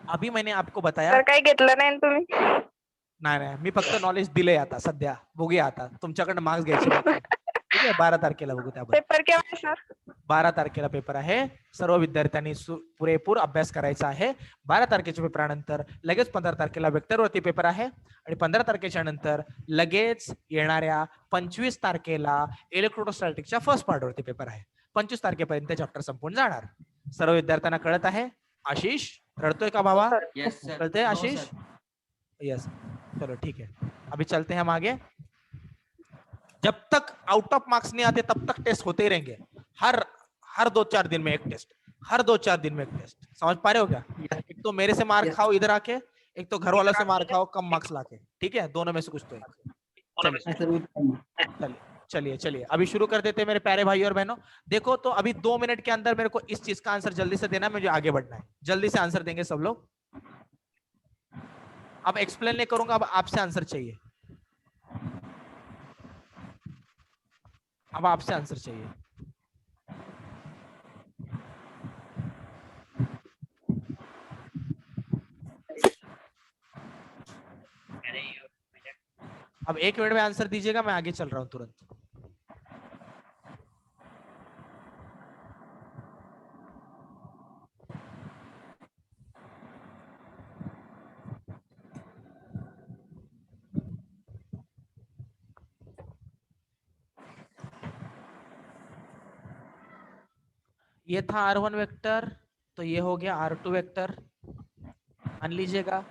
अभी मैंने आपको बताया तर काही घेतलं नाही तुम्ही? नाही नाही, मी फक्त नॉलेज दिलंय आता सध्या. बघूया आता तुमच्याकडनं मार्क्स घ्यायचे बाकी. ठीक आहे, 12 तारखेला बघू त्याबद्दल. पेपर केव्हा आहे सर? 12 तारखेला पेपर आहे. सर्व विद्यार्थ्यांनी पुरेपूर अभ्यास करायचा आहे. 12 तारखेच्या पेपरानंतर लगेच 15 तारखेला वेक्टरवरती पेपर आहे आणि 15 तारखेच्या नंतर लगेच येणाऱ्या 25 तारखेला इलेक्ट्रोस्टॅटिकच्या फर्स्ट पार्टवरती पेपर आहे. 25 तारखेपर्यंत चॅप्टर संपून जाणार. सर्व विद्यार्थ्यांना कळत आहे? आशिष रडतोय का बाबा? कळतंय आशिष? यस, चलो ठीक है, अभी चलते हैं हम आगे. जब तक आउट ऑफ मार्क्स नहीं आते तब तक टेस्ट होते ही रहेंगे. हर 2-4 दिन में एक टेस्ट, हर 2-4 दिन में एक टेस्ट. समझ पा रहे हो क्या? एक तो मेरे से मार खाओ इधर आके, एक तो घर वालों से मार खाओ कम मार्क्स लाके. ठीक है, दोनों में से कुछ तो एक. चलिए चलिए अभी शुरू कर देते हैं मेरे प्यारे भाई और बहनों. देखो तो अभी 2 मिनट के अंदर मेरे को इस चीज का आंसर जल्दी से देना है, मुझे आगे बढ़ना है. जल्दी से आंसर देंगे सब लोग. अब एक्सप्लेन नहीं करूंगा, अब आपसे आंसर चाहिए. अब आपसे आंसर चाहिए. अब 1 मिनट में आंसर दीजिएगा, मैं आगे चल रहा हूं तुरंत. ये था R1 वेक्टर, तो ये हो गया R2 वेक्टर. मान लीजिएगा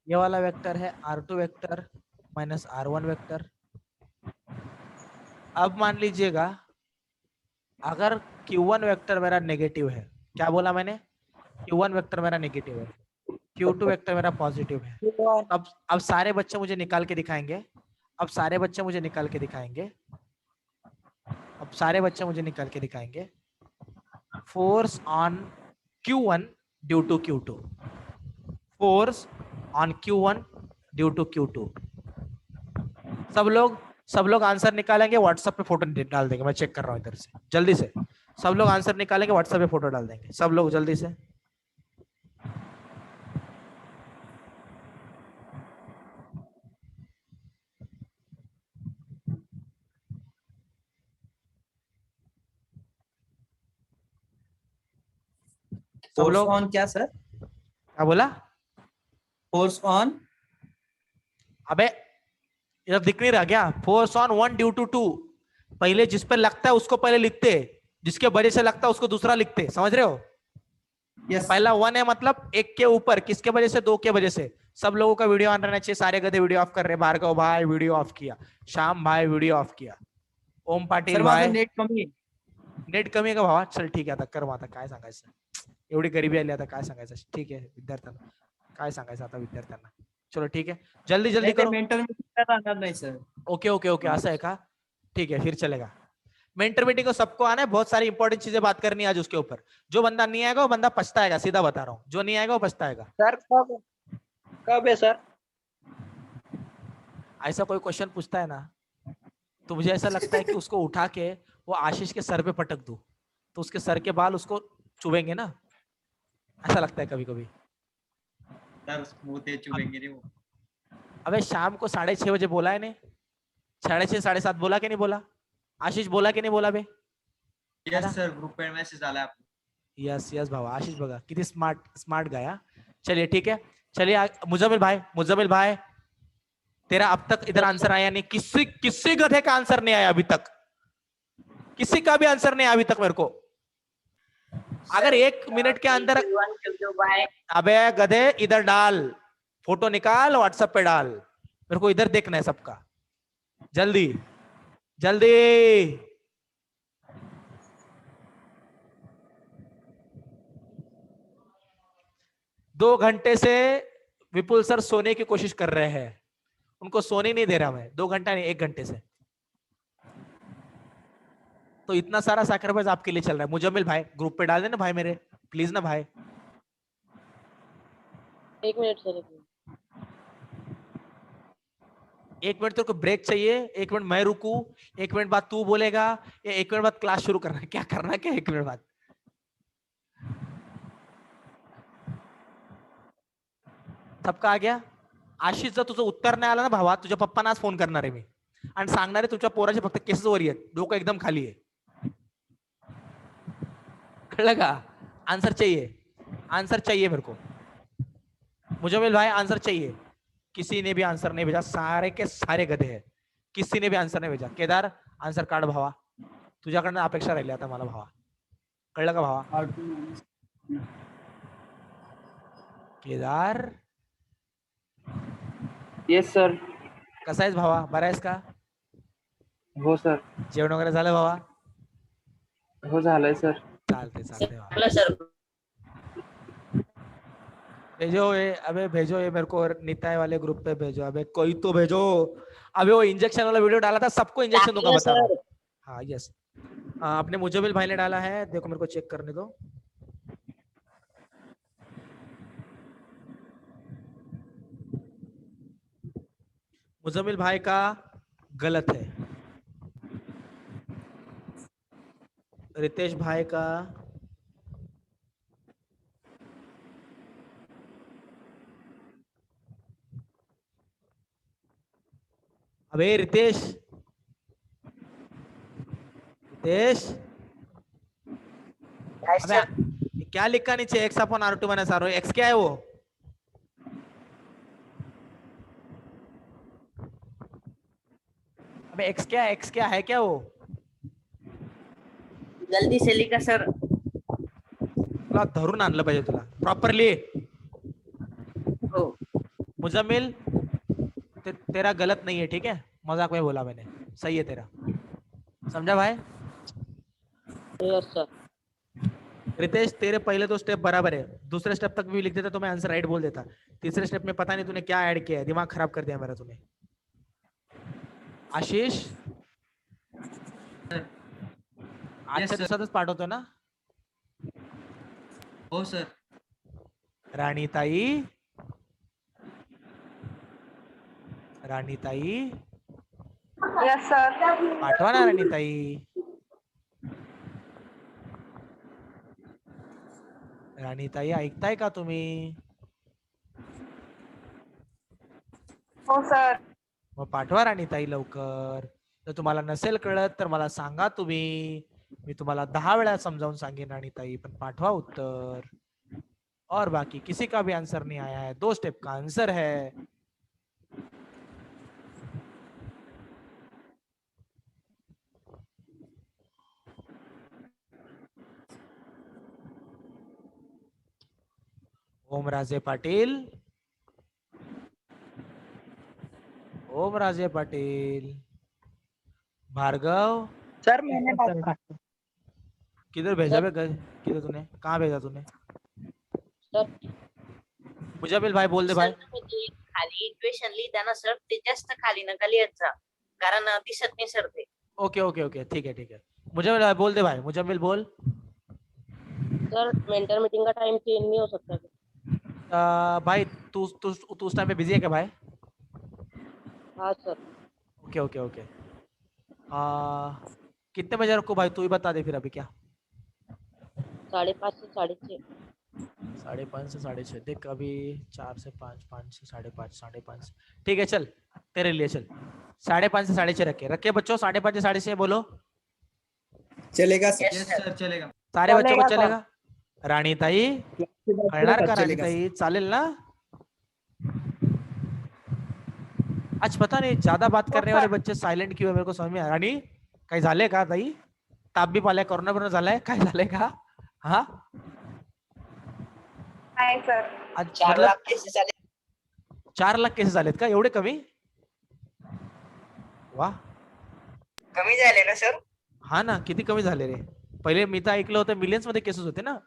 ये वाला वेक्टर है R2 vector minus R1 vector. अब मान लीजिएगा अगर Q1 वेक्टर मेरा नेगेटिव है, क्या बोला मैंने? Q1 वेक्टर मेरा नेगेटिव है, Q2 वेक्टर मेरा पॉजिटिव है. अब सारे बच्चे मुझे निकाल के दिखाएंगे. अब सारे बच्चे मुझे निकाल के दिखाएंगे. अब सारे बच्चे मुझे निकाल के दिखाएंगे. Force on Q1 due to Q2. Force on Q1 due to Q2. सब लोग आंसर निकालेंगे, व्हाट्सएप पे फोटो डाल देंगे. मैं चेक कर रहा हूं इधर से. जल्दी से सब लोग आंसर निकालेंगे, व्हाट्सएप पे फोटो डाल देंगे. सब लोग जल्दी से. फोर्स ऑन क्या सर? क्या बोला? फोर्स ऑन, अबे इधर दिख नहीं रहा क्या? Force on 1 due to 2. पहले जिस पर लगता है उसको पहले लिखते, जिसके वजह से लगता है उसको दूसरा लिखते. समझ रहे हो? yes. पहला 1 है मतलब 1 के ऊपर, किसके वजह से? 2 के वजह से. सब लोगों का वीडियो ऑन रहना चाहिए. सारे गधे वीडियो ऑफ कर रहे. भार्गव भाई वीडियो ऑफ किया, श्याम भाई वीडियो ऑफ किया, ओम पाटील भाई. नेट कमी, नेट कमी आहे का भावा? चल ठीक आहे, आता कर. आता काय सांगायचं, एवढी गरिबी आली, आता काय सांगायचं. ठीक आहे, विद्यार्थ्यांना काय सांगायचं आता विद्यार्थ्यांना. चलो ठीक है, जल्दी जल्दी करो. नहीं सर. ओके ओके ओके, ऐसा है का? ठीक है, फिर चलेगा. मेंटर मीटिंग को सबको आना है. बहुत सारी इंपॉर्टेंट चीजें बात करनी है आज उसके ऊपर. जो बंदा नहीं आएगा वो बंदा पछताएगा, सीधा बता रहा हूँ. जो नहीं आएगा वो पछताएगा. सर कब है सर? ऐसा कोई क्वेश्चन पूछता है ना तो मुझे ऐसा लगता है कि उसको उठा के वो आशीष के सर पे पटक दूं तो उसके सर के बाल उसको चुभेंगे ना. ऐसा लगता है कभी कभी. चुभेंगे नहीं वो. अबे शाम को 6:30 बजे बोला है ने, 6:30 7:30 बोला कि नहीं बोला? आशीष बोला कि नहीं बोला बे? यस सर, ग्रुप पे मैसेज आला है. यस यस भावा. आशीष बघा किती स्मार्ट गाया. चलिए ठीक है, चलिए मुजम्मिल भाई तेरा अब तक इधर आंसर आया नहीं. किसी गधे का आंसर नहीं आया अभी तक. किसी का भी आंसर नहीं आया अभी तक मेरे को. अगर 1 मिनट के अंदर, अबे गधे इधर डाल, फोटो निकाल व्हाट्सएप पे डाल. मेरे को इधर देखना है सबका. जल्दी जल्दी. दो घंटे से विपुल सर सोने की कोशिश कर रहे हैं. उनको सोने नहीं दे रहा मैं. 2 घंटा नहीं, 1 घंटे से. तो इतना सारा सैक्रिफाइस आपके लिए चल रहा है. मुजम्मिल भाई ग्रुप पे डाल देना भाई मेरे, प्लीज ना भाई. 1 मिनट सर. 1 मिनट तेरे को ब्रेक चाहिए. 1 मिनट मैं रुकू, 1 मिनट बाद तू बोलेगा, या 1 मिनट बाद क्लास शुरू करना है? क्या करना है क्या 1 मिनट बाद? सबका आ गया. आशिष जर तुझं उत्तर नाही आलं ना भावा, तुझ्या पप्पांना आज फोन करणार आहे मी आणि सांगणार आहे तुमच्या पोराचे फक्त केसेस वर आहेत, डोकं एकदम खाली आहे. कळलं का? आंसर चाहिए, आंसर चाहिए मेरे को. मुजमिल भाई आंसर चाहिए. किसी ने भी आंसर नहीं भेजा, सारे के सारे गधे हैं. किसी ने भी आंसर नाही भेजा. केदार आंसर काढ भावा, तुझ्याकडनं अपेक्षा राहिली आता मला भावा. कळलं का भावा? Kedar yes sir. कसा आहेस भावा? बरा आहेस का? हो सर. जेवण वगैरे झालं भावा? हो झालंय सर. चालते चालते भावा. चला सर. भेजो ये, अबे भेजो ये मेरे को निताय वाले ग्रुप पे भेजो. अबे कोई तो भेजो. अबे वो इंजेक्शन वाला वीडियो डाला था, सबको इंजेक्शन दूंगा बता रहा हूँ. हाँ यस, अपने मुजमिल भाई ने डाला है, देखो मेरे को चेक करने दो. मुजमिल भाई का गलत है. रितेश भाई का अबे रितेश, रितेश अबे क्या लिखा नीचे? X upon R2 minus R1. X क्या है वो? अबे एक्स क्या है? एक्स क्या है क्या वो? जल्दी से लिखा सर. तुला धरून आणलं पाहिजे तुला प्रॉपरली. हो. मुजम्मिल तेरा गलत नहीं है, ठीक है? मजाक में बोला मैंने, सही है तेरा. समझा भाई? Yes sir. रितेश तेरे पहले तो स्टेप बराबर है, दूसरे स्टेप तक भी लिख देता तो मैं आंसर राइट बोल देता. तीसरे स्टेप में पता नहीं तूने क्या ऐड किया है, दिमाग खराब कर दिया मेरा तूने. आशीष आजच्या दिवसातच पाठवतो ना? हो sir. Ranitai, Ranitai yes sir. पाठवा ना राणीताई. राणीताई ऐकताय का तुम्ही? हो सर. मग पाठवा राणीताई लवकर. जर तुम्हाला नसेल कळत तर मला सांगा तुम्ही, मी तुम्हाला 10 वेळा समजावून सांगेन राणीताई, पण पाठवा उत्तर. और बाकी किसी का भी आंसर नहीं आया है, 2 स्टेप का आंसर है. ओमराजे पाटील, ओमराजे पाटील, भार्गव सर मैंने डाला. किधर भेजा बे? किधर तूने, कहाँ भेजा तूने? सर मुजमिल भाई बोल दे भाई. खाली इक्वेशन लिहिता ना सर, ते जास्त खाली नका लिहत जा, कारण दिसत नाही सर ते. ओके ओके ओके, ठीक है ठीक है. मुजमिल भाई बोल दे भाई, मुजमिल बोल. सर मेंटर मीटिंग का टाइम चेंज नहीं हो सकता क्या? भाई तू तू तू उस टाइम पे बिजी है क्या भाई? हाँ सर. Okay okay okay. कितने बजे रखो भाई, तू ही बता दे फिर अभी क्या. 5:30 से 6:30. 5:30 से 6:30. देख अभी 4 से 5, 5 से 5:30, 5:30. ठीक है चल, तेरे लिए चल. 5:30 से 6:30 रखे बच्चों. 5:30 से 6:30 बोलो. चलेगा Yes, यस sir. सर चलेगा. सारे बच्चों को चलेगा चलेगा? राणीताई कळणार का? राणीताई चालेल ना? आज पता नहीं ज्यादा बात करने वाले बच्चे साइलेंट क्यों है, मेरे को समझ में आ. राणी काही झाले का ताई? ताप बीप आलाय, कोरोना बिरोना झालाय, काय झालंय का? हा नाही सर. आज 4 मतलब लाख केसेस आले. 4 लाख केसेस झालेत का? एवढे कमी? वा, कमी झाले ना सर? हा ना, किती कमी झाले रे. पहिले मी तर ऐकलं होतं मिलियन्स मध्ये केसेस होते ना,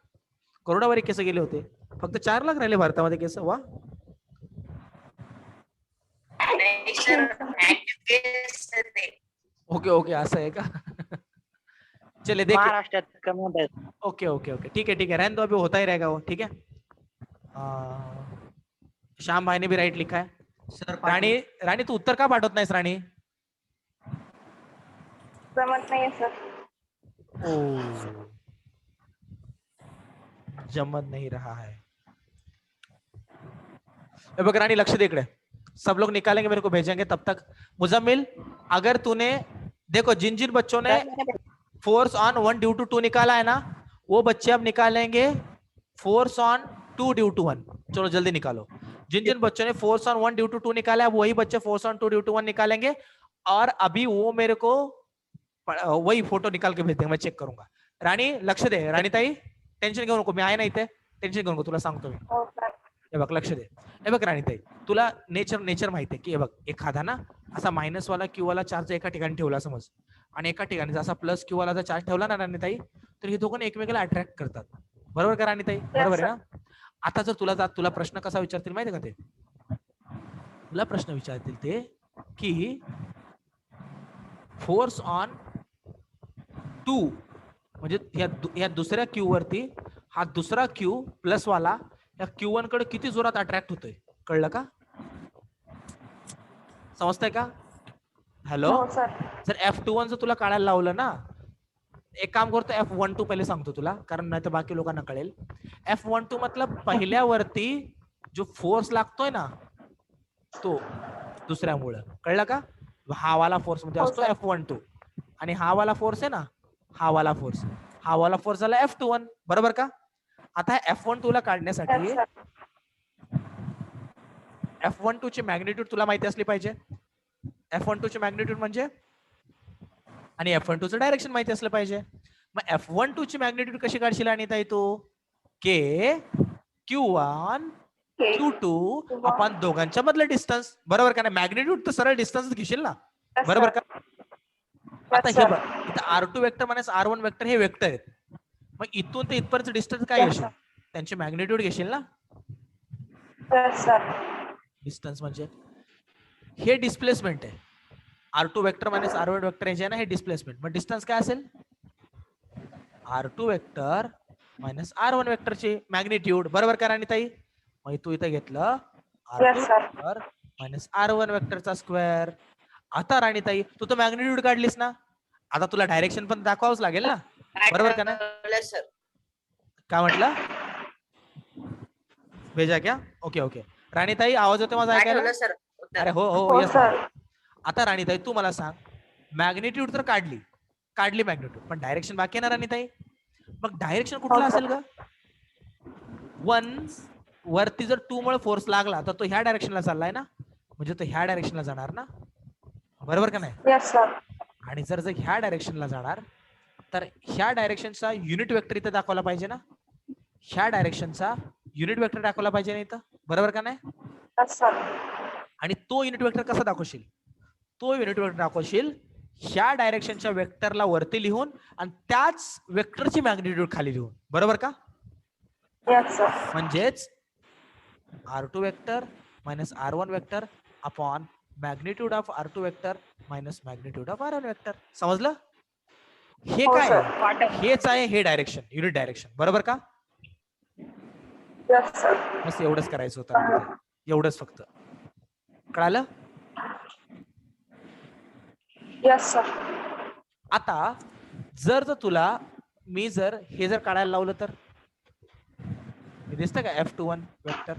करोडावरी केस गेले होते. फक्त 4 लाख राहिले भारतामध्ये केस. वा. नाही सर, ऍक्टिव्ह केस ते. ओके ओके, असं आहे का? चले देख. महाराष्ट्रात कमी होत आहेत. ओके ओके ओके, ठीक है रहने दो, अभी होता ही रहेगा वो. ठीक है. श्याम भाई ने भी राइट लिखा है. सर राणी राणी तू उत्तर का पाठवत नाहीस राणी? जमत नाहीये सर. ओ, जमत नहीं रहा है. ए बघ रानी लक्ष्य दे इकडे. सब लोग निकालेंगे मेरे को भेजेंगे तब तक. मुजम्मिल अगर तूने देखो जिन जिन बच्चों ने फोर्स ऑन 1 ड्यू टू 2 निकाला है ना वो बच्चे अब निकालेंगे फोर्स ऑन 2 ड्यू टू 1. चलो जल्दी निकालो. जिन जिन बच्चों ने फोर्स ऑन 1 ड्यू टू 2 निकाला है वही बच्चे फोर्स ऑन 2 ड्यू टू 1 निकालेंगे और अभी वो मेरे को वही फोटो निकाल के भेज देंगे. मैं चेक करूंगा. राणी लक्ष दे. राणी ताई टेन्शन घेऊ नको. मी आहे ना इथे. टेन्शन घेऊ नको. तुला सांगतो मी. हो सर. हे बघ लक्ष दे. हे बघ राणीताई तुला नेचर माहिती आहे की हे बघ एखादा ना असा मायनस वाला क्यू वाला चार्ज एका ठिकाणी ठेवला समज आणि एका ठिकाणी जसा प्लस क्यू वाला चार्ज ठेवला ना राणीताई तर हे दोघं एकमेकाला अट्रॅक्ट करतात. बरोबर का राणीताई? बरोबर आहे ना. आता जर तुला प्रश्न कसा विचारतील माहिती का ते तुला प्रश्न विचारतील ते की फोर्स ऑन 2 म्हणजे या दुसऱ्या क्यू वरती हा दुसरा क्यू प्लस वाला या Q1 कडे किती जोरात अट्रॅक्ट होतोय. कळलं का? समजतंय का? हॅलो. हो सर. जर F21 जर तुला काढायला लावलं ना एक काम करतो F12 पहिले सांगतो तुला कारण नाही तर बाकी लोकांना कळेल. F12 मतलब पहिल्यावरती जो फोर्स लागतोय ना तो दुसऱ्यामुळं. कळलं का? हा वाला फोर्स मध्ये असतो F12 आणि हा वाला फोर्स आहे ना हा वाला फोर्स झाला F21. बरोबर का? आता F12 ला काढण्यासाठी F12 ची मॅग्निट्यूड तुला माहिती असली पाहिजे. F12 ची मॅग्निट्यूड म्हणजे आणि F12 चं डायरेक्शन माहिती असलं पाहिजे. मग F12 ची मॅग्निट्यूड कशी काढशील आणि ताई तू K Q1 Q2 आपण दोघांच्या मधलं डिस्टन्स. बरोबर का? नाही मॅग्निट्यूड तर सरळ डिस्टन्स घेशील ना. बरोबर का? आता हे बघ इथं R2 vector minus R1 vector हे वेक्टर आहेत. मग इथून ते इथपर्यंत डिस्टन्स काय घेशील? त्यांची मॅग्निट्यूड घेशील ना. डिस्टन्स म्हणजे हे डिस्प्लेसमेंट आहे. R2 vector minus R1 vector हे ना हे डिस्प्लेसमेंट. मग डिस्टन्स काय असेल? R2 vector minus R1 वेक्टरची magnitude. बरोबर का राणीताई? मग तू इथं घेतलं R2 vector minus R1 वेक्टरचा square. आता राणीताई तू तर मॅग्निट्यूड काढलीस ना आता तुला डायरेक्शन पण दाखवावंच लागेल ना. बरोबर का नाही? सर काय म्हटलं? भेजा क्या? ओके. राणीताई आवाज येतो माझा ऐकायला? सर अरे हो येस. आता राणीताई तू मला सांग मॅग्निट्यूड तर काढली मॅग्निट्यूड पण डायरेक्शन बाकी आहे ना राणीताई. मग डायरेक्शन कुठला असेल ग? 1 वरती जर 2 मुळे फोर्स लागला तर तो ह्या डायरेक्शनला चाललाय ना म्हणजे तो ह्या डायरेक्शनला जाणार ना. बरोबर का नाही? आणि जर ह्या डायरेक्शनला जाणार तर ह्या डायरेक्शनचा युनिट वेक्टर इथे दाखवला पाहिजे ना. ह्या डायरेक्शनचा युनिट वेक्टर दाखवला पाहिजे ना इथं. बरोबर का नाही? आणि तो युनिट वेक्टर कसा दाखवशील? तो युनिट वेक्टर दाखवशील ह्या डायरेक्शनच्या वेक्टरला वरती लिहून आणि त्याच वेक्टरची मॅग्निट्यूड खाली लिहून. बरोबर का? म्हणजेच R2 vector minus R1 vector upon magnitude of R2 vector minus magnitude of R1 vector. समजलं? हे काय हेच आहे हे डायरेक्शन युनिट डायरेक्शन. बरोबर का? बस एवढंच करायचं होतं. एवढंच फक्त. कळालं? आता जर तुला मी हे काढायला लावलं तर दिसतं का F21 वेक्टर.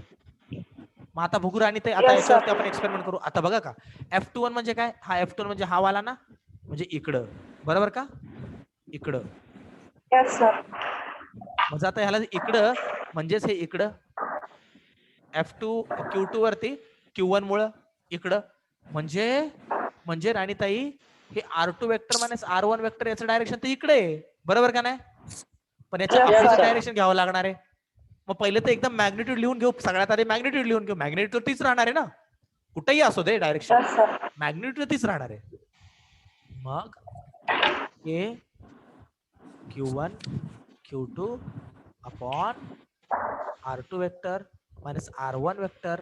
मग आता बघू राणी ते आता याच्यावरती आपण एक्सपेरिमेंट करू. आता बघा का F21 म्हणजे काय? हा F21 म्हणजे हा वाला ना म्हणजे इकडं. बरोबर का? इकडं. म्हणजे आता ह्याला इकडं म्हणजेच हे इकडं F2 Q2 वरती Q1 मुळे इकडं म्हणजे राणीताई हे R2 vector minus R1 vector याचं डायरेक्शन तर इकडे आहे. बरोबर का नाही? पण याचं अपोजिट डायरेक्शन घ्यावं लागणार आहे. मग पहिले तर एकदम मॅग्निट्यूड लिहून घेऊ. सगळ्यात आधी मॅग्निट्यूड लिहून घेऊ. मॅग्निट्यूड तीच राहणार आहे ना कुठेही असो दे डायरेक्शन. मॅग्निट्यूड तीच राहणार आहे. मग हे Q1 Q2 upon R2 vector minus R1 vector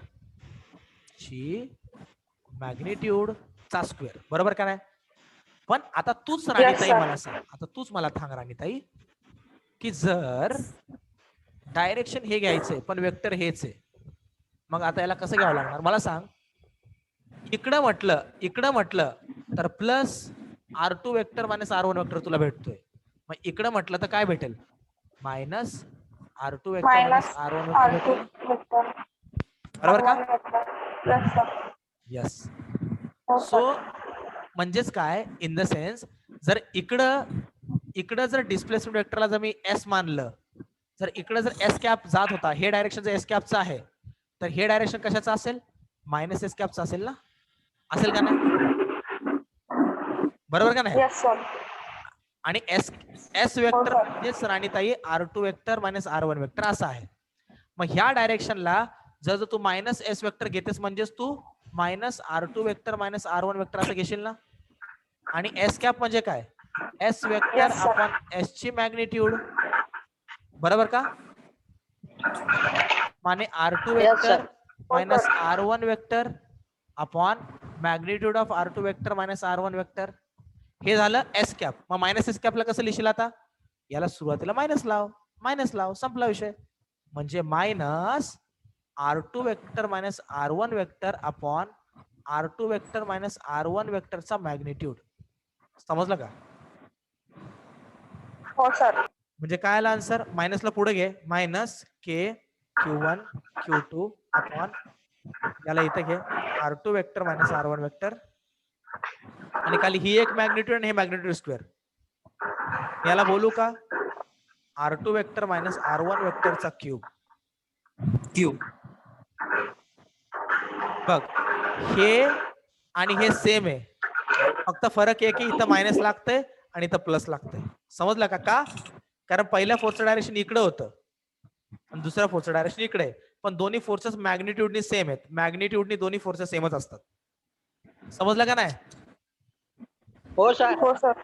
ची मॅग्निट्यूड चा स्क्वेअर. बरोबर का नाही? पण आता तूच राणीताई मला सांग. आता तूच मला सांग राणीताई की जर डायरेक्शन हे घ्यायचंय पण वेक्टर हेच आहे मग आता याला कसं घ्यावं लागणार मला सांग. इकडं म्हटलं तर plus R2 vector minus R1 vector तुला भेटतोय. मग इकडं म्हटलं तर काय भेटेल? Minus R2 vector minus R1 vector भेटेल. बरोबर का? Yes sir. यस. हो सो सर. म्हणजेच काय, इन द सेन्स जर इकडं जर डिस्प्लेसमेंट वेक्टरला जर मी एस मानलं, जर इकडं जर एस कॅप जात होता, हे डायरेक्शन जर एस कॅपचं आहे, तर हे डायरेक्शन कशाचं असेल? मायनस एस कॅपचं असेल ना, असेल का नाही? बरोबर का नाही? Yes sir. आणि एस एस हो वेक्टर सर. म्हणजेच राणीताई R2 vector minus R1 vector असं आहे. मग ह्या डायरेक्शनला जर तू मायनस एस वेक्टर घेतेस म्हणजेच तू minus R2 vector minus R1 vector असं घेशील ना. आणि एस कॅप म्हणजे काय? S vector Yes, sir. Upon S ची मॅग्निट्यूड. बरोबर का? माने R2 vector minus R1 vector upon magnitude of R2 vector minus R1 vector. हे झालं एस कॅप. मग मायनस एस कॅपला कसं लिहिशील आता? याला सुरुवातीला मायनस लाव, संपला विषय. म्हणजे minus R2 vector minus R1 vector upon R2 vector minus R1 वेक्टरचा मॅग्निट्यूड. समजलं का? हो सर. म्हणजे काय आला आन्सर? मायनसला पुढे घे, minus K Q1 Q2 upon याला इथे घे R2 vector minus R1 vector आणि खाली ही एक मॅग्निट्यूड आणि हे मॅग्निट्यूड स्क्वेअर. याला बोलू का R2 वेक्टर मायनस R1 वेक्टरचा क्यूब. क्यूब. बघ हे आणि हे सेम आहे, फक्त फरक आहे की इथं मायनस लागतंय आणि इथं प्लस लागतंय. समजलं का? का? कारण पहिल्या फोर्सचं डायरेक्शन इकडे होतं आणि दुसऱ्या फोर्सचं डायरेक्शन इकडे आहे, पण दोन्ही फोर्सेस मॅग्निट्यूडनी सेम आहेत. मॅग्निट्यूडनी दोन्ही फोर्सेस सेमच असतात. समजलं का नाही? हो सर. हो सर.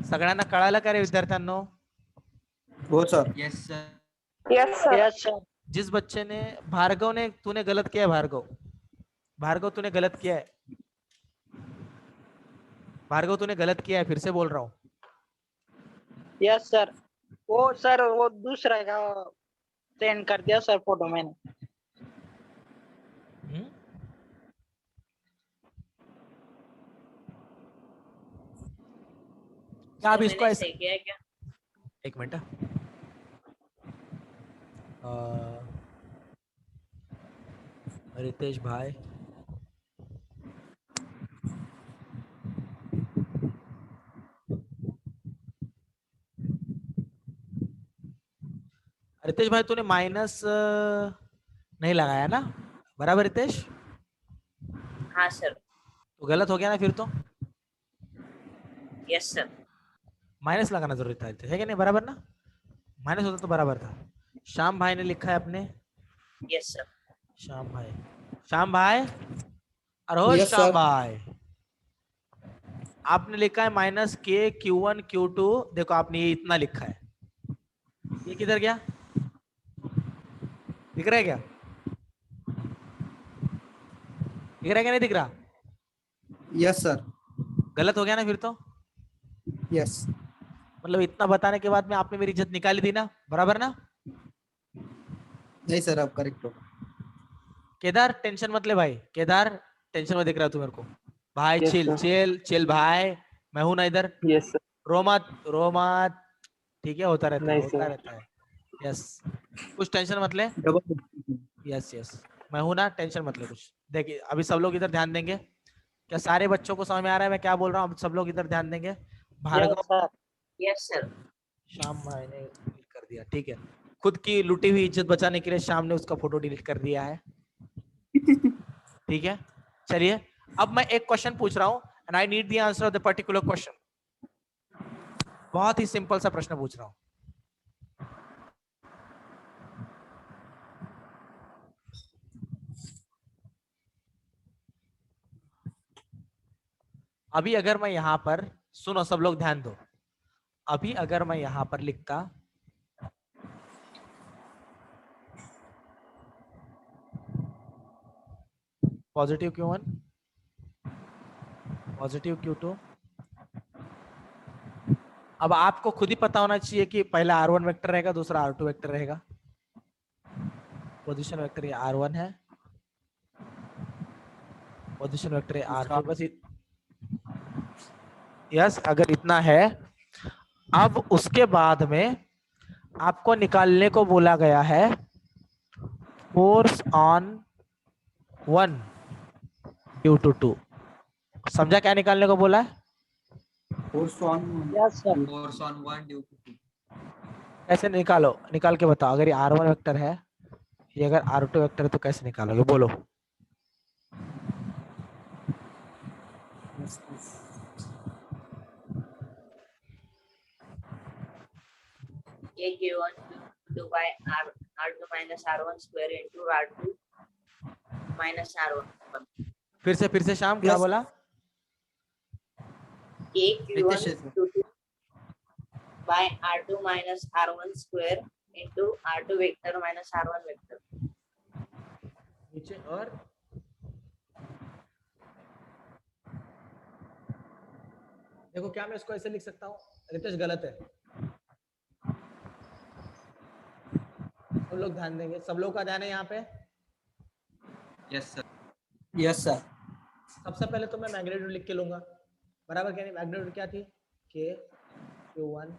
सगळ्यांना कळालं का रे विद्यार्थ्यांनो? हो sir. Yes sir. Yes sir. जिस बच्चे ने तूने गलत किया है भार्गव तूने गलत किया है. भार्गव तूने गलत किया है, फिर से बोल रहा हूँ. Yes sir. वो सर वो दूसरा का सेंड कर दिया सर फोटो मैंने. हम्म? क्या आप इसको मैंने ऐसे सही किया है क्या? एक मिनट. रितेश भाई तूने माइनस नहीं लगाया ना? बराबर रितेश? हाँ सर. तो गलत हो गया ना फिर तो? Yes sir. माइनस लगाना जरूरी था, है कि नहीं? बराबर ना? माइनस होता तो बराबर था. श्याम भाई ने लिखा है अपने. Yes sir. श्याम भाई अरे हो Yes, श्याम sir. भाई, आपने लिखा है माइनस के Q1 Q2. देखो आपने ये इतना लिखा है, ये किधर गया? दिख रहा है क्या? दिख रहा है क्या नहीं दिख रहा? Yes sir. गलत हो गया ना फिर तो? यस. मतलब इतना बताने के बाद में आपने मेरी इज्जत निकाली दी ना, बराबर ना? नहीं सर, आप करेक्ट हो. केदार टेंशन मत ले भाई, केदार टेंशन मत दिख रहा तू मेरे को भाई. Yes, chill sir. Chill chill भाई, मैं हूं ना इधर. Yes sir. रो मत, ठीक है? होता रहता है, नहीं, होता sir. रहता है. यस, कुछ टेंशन मत ले. डबल. यस मैं हूं ना, टेंशन मत ले कुछ. देखिए अभी सब लोग इधर ध्यान देंगे. क्या सारे बच्चों को समझ में आ रहा है मैं क्या बोल रहा हूँ? सब लोग इधर ध्यान देंगे. Bhargav, yes sir. Yes sir. Shyam भाई ने डिलीट कर दिया, ठीक है. खुद की लुटी हुई इज्जत बचाने के लिए श्याम ने उसका फोटो डिलीट कर दिया है. ठीक है, चलिए अब मैं एक क्वेश्चन पूछ रहा हूं and I need the answer of the particular question. बहुत ही सिंपल सा प्रश्न पूछ रहा हूं. अभी अगर मैं यहां पर, सुनो सब लोग ध्यान दो. अभी अगर मैं यहां पर लिखता पॉजिटिव Q1 पॉजिटिव Q2, अब आपको खुद ही पता होना चाहिए कि पहला R1 वेक्टर रहेगा, दूसरा R2 वेक्टर रहेगा. पोजीशन वेक्टर ये R1 है, पोजीशन वेक्टर ये R2. बस यस, अगर इतना है. अब उसके बाद में आपको निकालने को बोला गया है फोर्स ऑन 1 ड्यू टू 2। समझा क्या निकालने को बोला है? Force on yes sir. Force on 1 due to 2। कैसे निकालो, निकाल के बताओ। अगर ये R1 वेक्टर है, ये अगर R2 वेक्टर है, तो कैसे निकालोगे बोलो? A given Q2 by R2 minus R1 square into R2 minus R1. फिर से शाम क्या Yes. बोला? A given Ritesh sir. Q2 by R2 minus R1 square into R2 vector minus R1 vector. नीचे और देखो, क्या मैं इसको ऐसे लिख सकता हूँ? रितेश गलत है। सब लोग ध्यान देंगे, सब लोग का ध्यान है यहाँ पे। Yes sir. Yes sir. सबसे पहले तो मैं मैग्नीट्यूड लिख के लूंगा, बराबर क्या नहीं? मैग्नीट्यूड क्या थी? K Q1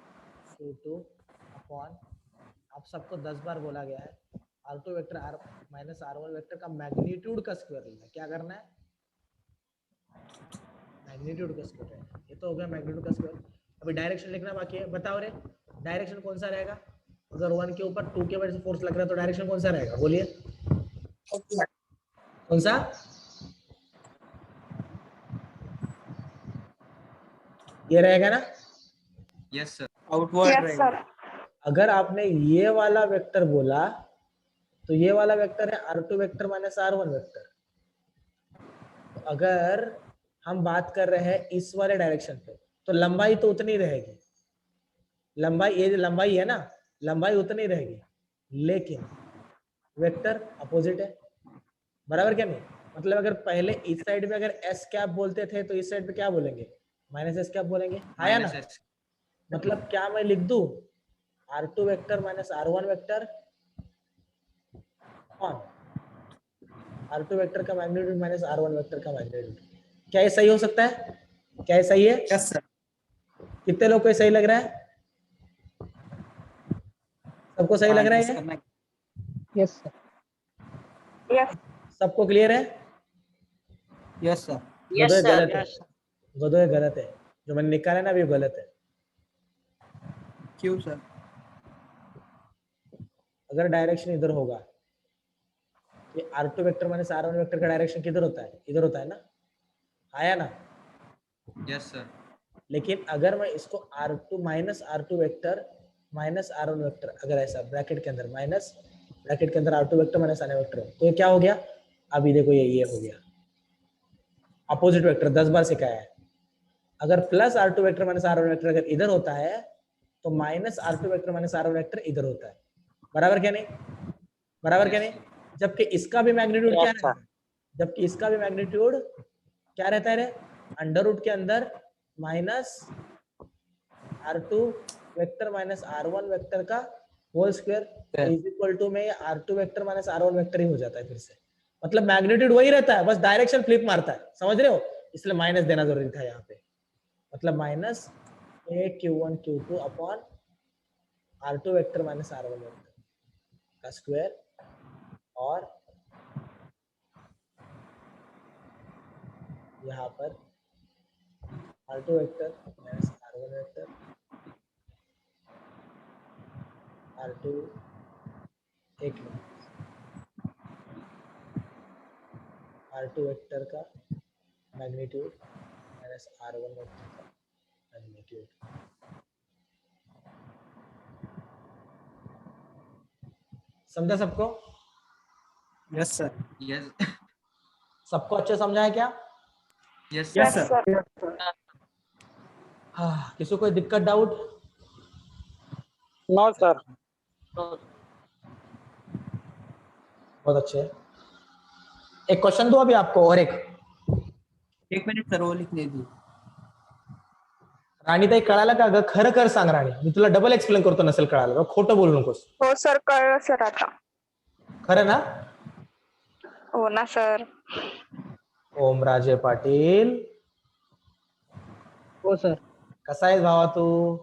Q2 अपॉन, आप सबको 10 बार बोला गया है, R2 vector R minus R1 vector का मैग्नीट्यूड का स्क्वायर लेना है। क्या करना है? मैग्नीट्यूड का स्क्वायर है। ये तो हो गया मैग्नीट्यूड का स्क्वायर। अभी डायरेक्शन लिखना बाकी है। बताओ रे, डायरेक्शन कौन सा रहेगा? अगर 1 के ऊपर 2 के वजह से फोर्स लग रहा है तो डायरेक्शन कौन सा रहेगा? बोलिए कौन सा? ये रहेगा ना? Yes sir. आउटवर्ड Yes, रहेगा। sir. अगर आपने ये वाला वेक्टर बोला तो ये वाला वेक्टर है R2 vector minus R1 vector. तो अगर हम बात कर रहे हैं इस वाले डायरेक्शन पे, तो लंबाई तो उतनी रहेगी। लंबाई, ये जो लंबाई है ना, लंबाई उतनी रहेगी, लेकिन वेक्टर अपोजिट है। बराबर क्या नहीं? मतलब अगर पहले इस साइड में अगर एस कैप बोलते थे, तो इस साइड पे क्या बोलेंगे? माइनस एस कैप बोलेंगे। आया ना? मतलब क्या मैं लिख दूं? R2 vector minus R1 vector on R2 vector का मैग्नीट्यूड माइनस R1 वेक्टर का मैग्नीट्यूड। क्या ये सही हो सकता है? क्या ये सही है? Yes sir. कितने लोग को ये सही लग रहा है? सबको सही लग रहा है ये? Yes sir. Yes. सबको क्लियर है? Yes sir. Yes गदोए sir. गलत है, यस गदोए गलत है। जो मैंने निकाला ना, अभी वो गलत है। क्यों सर? अगर डायरेक्शन इधर होगा, ये R2 vector minus R1 vector का डायरेक्शन किधर होता है? इधर होता है ना? आया ना? Yes sir. लेकिन अगर मैं इसको R2 minus R2 vector minus R1 vector, अगर ऐसा ब्रैकेट के अंदर माइनस ब्रैकेट के अंदर R2 vector minus R1 vector, तो ये क्या हो गया? अभी देखो, ये हो गया अपोजिट वेक्टर। 10 बार सिखाया है। अगर plus R2 vector minus R1 vector अगर इधर होता है, तो minus R2 vector minus R1 vector इधर होता है। बराबर क्या नहीं? बराबर क्या नहीं? जबकि इसका भी मैग्नीट्यूड क्या रहता है? जबकि इसका भी मैग्नीट्यूड क्या रहता है रे? अंडर रूट के अंदर minus R2 vector minus R1 vector का whole square is equal to में R2 vector minus R1 vector ही हो जाता है फिर से। मतलब मैग्नीट्यूड वही रहता है, बस डायरेक्शन फ्लिप मारता है। समझ रहे हो? इसलिए माइनस देना जरूरी था यहाँ पे। मतलब minus A Q1 Q2 upon R2 vector minus R1 vector का स्क्वायर, और यहाँ पर R2 vector minus R1 vector, R2 एक मिनट, R2 वेक्टर का मैग्नीट्यूड माइनस R1 वेक्टर का मैग्नीट्यूड। समझा सबको? Yes sir. यस। सबको अच्छे समझा है क्या? Yes Yes, sir. sir. हाँ, किसी को कोई दिक्कत, डाउट? No sir. बहुत अच्छे। एक क्वेश्चन दो अभी आपको, और एक मिनिट सर, वो लिख दीजिए। राणीताई कळालं का ग? खरं कर सांग राणी, मी तुला डबल एक्सप्लेन करतो नसेल कळालं का, खोटं बोलू नकोस. हो सर, कळलं सर आता. खरं ना? हो ना सर. ओमराजे पाटील, हो सर. कसा आहेस भावा तू?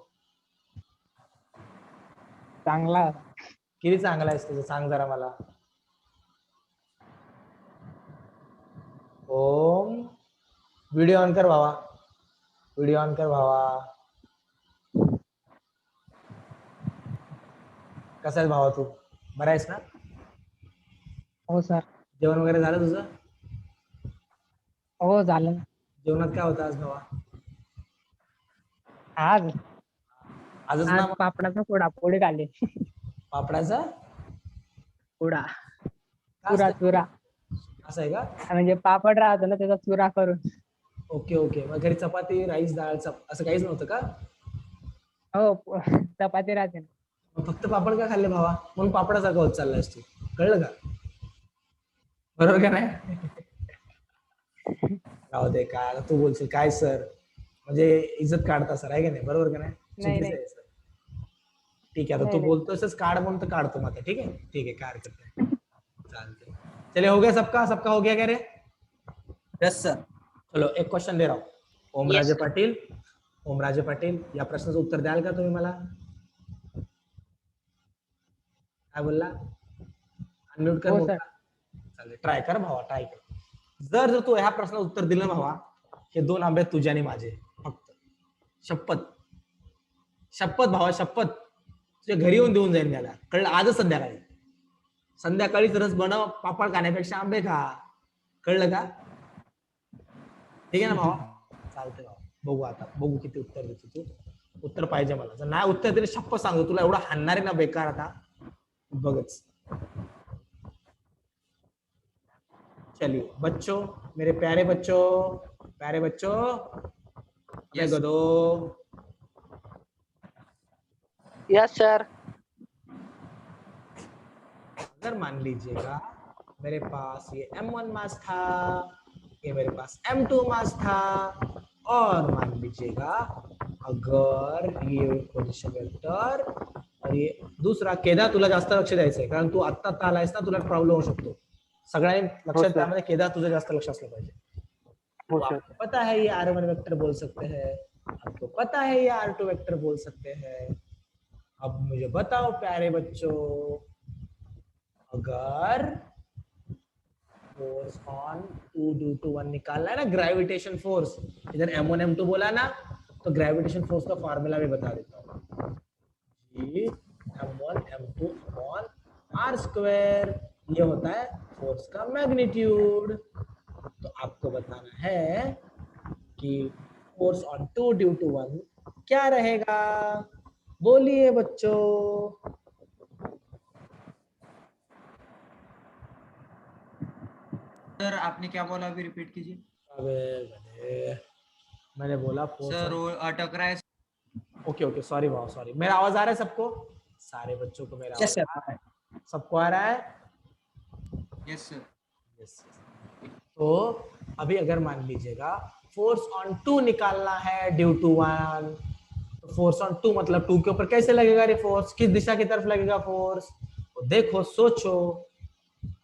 चांगला. किती चांगला आहेस तुझं, सांग जरा मला. व्हिडिओ ऑन कर भावा, व्हिडिओ ऑन कर भावा. कसा आहेस भावा तू? बरा आहेस ना? हो सर. जेवण वगैरे झालं तुझं? हो झालं ना. जेवणात काय होतं आज भावा? आज आजच आज ना पापडाचा पोळा पोळी खाल्ली. पापडाचा पोळा का चुरा असतं? चुरा असं आहे का? म्हणजे पापड राहतो ना त्याचा चुरा करून. Okay okay. मग घरी चपाती, राईस, डाळ, असं काहीच नव्हतं का? हो चपाती राहते ना. मग फक्त पापड का खाल्ले भावा? म्हणून पापडासारखा होत चाललायस तू. कळलं का? बरोबर का नाही? राहू दे. काय आता तू बोलशील काय सर, म्हणजे इज्जत काढता सर, आहे का नाही? बरोबर का नाही? नाही, चुकीचं नाही. आहे सर. ठीक आहे, आता नहीं, तू नहीं. बोलतोयस काढ म्हणून तर काढतो मग आता. ठीक है, ठीक है, काय हरकत नाही. चालते. चलिए, हो गया सबका? सबका हो गया क्या रे? Yes sir. चलो एक क्वेश्चन दे रहा हूँ. ओमराजे पाटील, ओमराजे पाटील, या प्रश्नाचं उत्तर द्याल का तुम्ही मला? काय बोलला? अनम्यूट कर हो मोठा. सर. चालेल, ट्राय कर भावा, ट्राय कर. जर तू ह्या प्रश्नाचं उत्तर दिलं भावा, हे 2 आंबे तुझे आणि माझे फक्त. शपथ, शपथ भावा, शपथ. तुझ्या घरी येऊन देऊन जाईन त्याला. कळलं? आजच संध्याकाळी. संध्याकाळीच रस बनव, पापड खाण्यापेक्षा आंबे खा. कळलं का? ठीक आहे ना भावा? चालतंय भावा. बघू आता, बघू किती उत्तर देतो तू. उत्तर पाहिजे मला. जर नाही उत्तर दिलं, शपथ सांगतो तुला एवढा हाणणार आहे ना बेकार आता. बघच. चलिए बच्चों, मेरे प्यारे बच्चों, Yes. गधो, yes sir. अगर मान लीजिएगा मेरे पास ये M1 मास था, ये मेरे पास M2 मास था, और मान लीजिएगा अगर ये पोझिशन वेक्टर और ये दुसरा. केदार तुला जास्त लक्ष द्यायचंय, कारण तू आत्ता आलायस ना, तुला प्रॉब्लेम होऊ शकतो. सगळ्यांनी लक्षात sir. त्यामध्ये केदार तुझं जास्त लक्ष असलं पाहिजे. हो तो सर. आपको पता है ये R1 वेक्टर बोल सकते हैं, आपको पता है ये R2 वेक्टर बोल सकते हैं. अब मुझे बताओ प्यारे बच्चों, अगर फोर्स ऑन 2 ड्यू टू 1 निकालना है ना, ग्रेविटेशन फोर्स, इधर M1 M2 बोला ना, तो ग्रेविटेशन फोर्स का फॉर्मूला भी बता देता हूँ. G M1 M2 upon R square, ये होता है फोर्स का मैग्नीट्यूड. तो आपको बताना है कि फोर्स ऑन 2 ड्यू टू 1 क्या रहेगा? बोलिए बच्चों. सर आपने क्या बोला, अभी रिपीट कीजिए. अबे गधे, मैंने बोला फोर्स. सर वो अटक रहा है. ओके ओके, सॉरी भाव, सॉरी. मेरा आवाज आ रहा है सबको? सारे बच्चों को मेरा Yes, आवाज sir. आ रहा है? सबको आ रहा है? Yes sir. यस. तो अभी अगर मान लीजिएगा फोर्स ऑन 2 निकालना है ड्यू टू 1, तो फोर्स ऑन 2 मतलब 2 के ऊपर कैसे लगेगा रे फोर्स? किस दिशा की तरफ लगेगा फोर्स? तो देखो, सोचो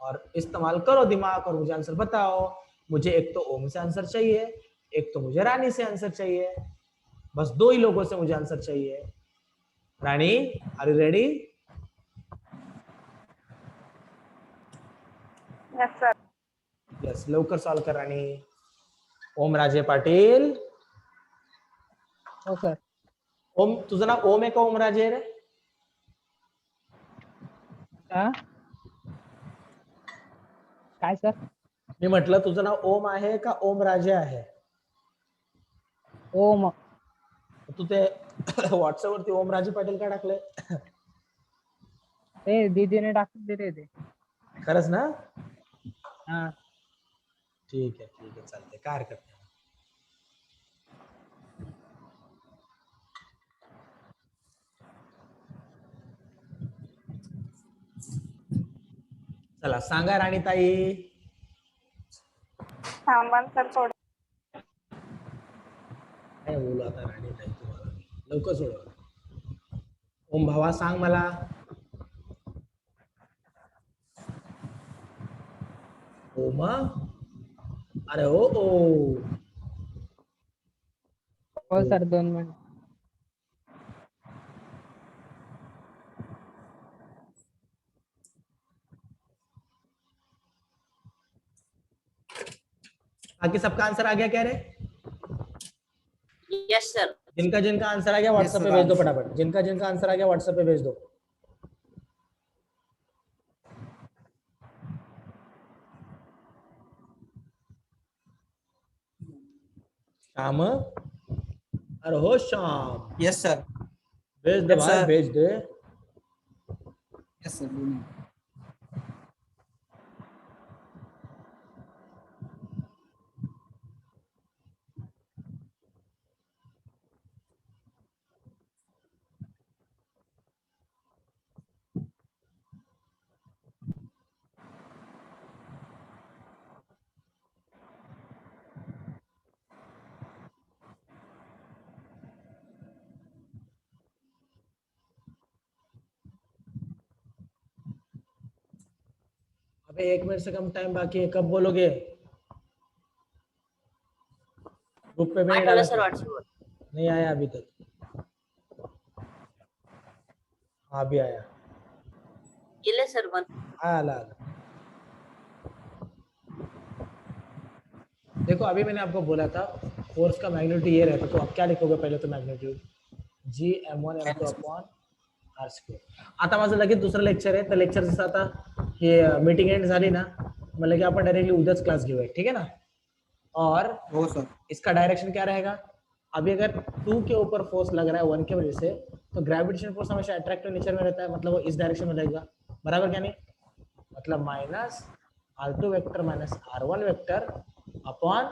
और इस्तेमाल करो दिमाग और मुझे आंसर बताओ. मुझे एक तो ओम से आंसर चाहिए, एक तो मुझे रानी से आंसर चाहिए. बस 2 ही लोगों से मुझे आंसर चाहिए. Rani, are you ready? Yes sir. Yes, लवकर सॉल्व कर राणी. ओम राजे पाटील. हो सर. ओम, तुझं नाव ओम आहे का ओम राजे आहे रे? हा? काय सर? मी म्हटलं तुझं नाव ओम आहे का ओम राजे आहे? ओम. तू ते व्हॉट्सअप वरती ओम राजे पाटील का टाकले? ते दीदीने टाकून दिले ते. खरंच ना? हा. ठीक आहे, चालते, काय हरकत नाही. चला सांगा राणीताई. थांबा सर थोडं. काय बोलू आता राणीताई तुम्हाला? लवकर सोडवा. ओम भावा सांग मला. ओमा, अरे ओ. हो सर 2 मिनिट. बाकी सबका आंसर आ गया क्या रे? Yes sir. जिनका जिनका आंसर आ गया व्हाट्सएप पे भेज दो फटाफट, जिनका जिनका आंसर आ गया व्हाट्सएप पे भेज दो। श्याम, अरे हो श्याम, यस सर। भेज दे Yes, भाई, sir. भेज दे। Yes sir. अबे 1 मिनट से कम टाइम बाकी है, कब बोलोगे? ग्रुप पे नहीं पाठवलं डाला सर था। व्हॉट्सअपवर। नहीं आया अभी तक। हाँ अभी आया, केले सर पण। आला। देखो अभी मैंने आपको बोला था फोर्स का मैग्नीट्यूड ये रहता, तो आप क्या लिखोगे पहले? तो magnitude G m1 m2 upon r square. आता माझं लगेच दुसरं लेक्चर आहे, तर लेक्चर जसं आता हे मीटिंग एंड झाली ना, मतलब की आपण डायरेक्टली उद्याच क्लास घेऊया, ठीक है ना? और हो सर। इसका डायरेक्शन क्या रहेगा? अभी अगर 2 के ऊपर फोर्स लग रहा है 1 के वजह से, तो ग्रेविटेशन फोर्स हमेशा अट्रैक्टिव नेचर में रहता है, मतलब वो इस डायरेक्शन में रहेगा, बराबर क्या नहीं? मतलब minus r2 vector minus r1 vector upon